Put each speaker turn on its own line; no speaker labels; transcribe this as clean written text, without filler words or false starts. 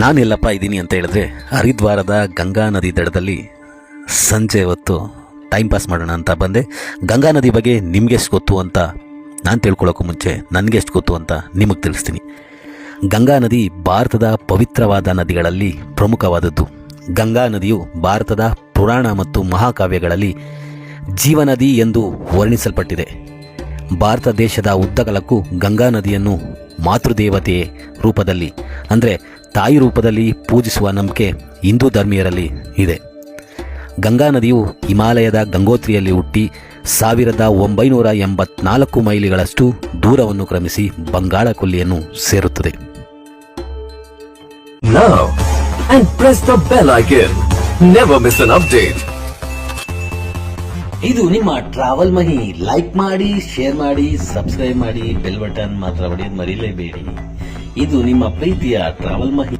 ನಾನೆಲ್ಲಪ್ಪ ಇದ್ದೀನಿ ಅಂತ ಹೇಳಿದ್ರೆ ಹರಿದ್ವಾರದ ಗಂಗಾ ನದಿ ದಡದಲ್ಲಿ ಸಂಜೆ ಹೊತ್ತು ಟೈಮ್ ಪಾಸ್ ಮಾಡೋಣ ಅಂತ ಬಂದೆ. ಗಂಗಾ ನದಿ ಬಗ್ಗೆ ನಿಮ್ಗೆ ಎಷ್ಟು ಗೊತ್ತು ಅಂತ ನಾನು ತಿಳ್ಕೊಳ್ಳೋಕ್ಕೂ ಮುಂಚೆ ನನಗೆ ಎಷ್ಟು ಗೊತ್ತು ಅಂತ ನಿಮಗೆ ತಿಳಿಸ್ತೀನಿ. ಗಂಗಾ ನದಿ ಭಾರತದ ಪವಿತ್ರವಾದ ನದಿಗಳಲ್ಲಿ ಪ್ರಮುಖವಾದದ್ದು. ಗಂಗಾ ನದಿಯು ಭಾರತದ ಪುರಾಣ ಮತ್ತು ಮಹಾಕಾವ್ಯಗಳಲ್ಲಿ ಜೀವನದಿ ಎಂದು ವರ್ಣಿಸಲ್ಪಟ್ಟಿದೆ. ಭಾರತ ದೇಶದ ಉದ್ದಗಲಕ್ಕೂ ಗಂಗಾ ನದಿಯನ್ನು ಮಾತೃದೇವತೆಯ ರೂಪದಲ್ಲಿ ಅಂದರೆ ತಾಯಿ ರೂಪದಲ್ಲಿ ಪೂಜಿಸುವ ನಂಬಿಕೆ ಹಿಂದೂ ಧರ್ಮೀಯರಲ್ಲಿ ಇದೆ. ಗಂಗಾ ನದಿಯು ಹಿಮಾಲಯದ ಗಂಗೋತ್ರಿಯಲ್ಲಿ ಹುಟ್ಟಿ 1984 ಮೈಲಿಗಳಷ್ಟು ದೂರವನ್ನು ಕ್ರಮಿಸಿ ಬಂಗಾಳ ಕೊಲ್ಲಿಯನ್ನು ಸೇರುತ್ತದೆ.
Now and press the bell icon. Never miss an update.
ಇದು ನಿಮ್ಮ ಟ್ರಾವೆಲ್ ಮಹಿ. ಲೈಕ್ ಮಾಡಿ, ಶೇರ್ ಮಾಡಿ, ಸಬ್ಸ್ಕ್ರೈಬ್ ಮಾಡಿ, ಬೆಲ್ ಬಟನ್ ಮಾತ್ರ ಹೊಡೆಯೋದು ಮರೀಲೇಬೇಡಿ. ಇದು ನಿಮ್ಮ ಪ್ರೀತಿಯ ಟ್ರಾವೆಲ್ ಮಹಿ.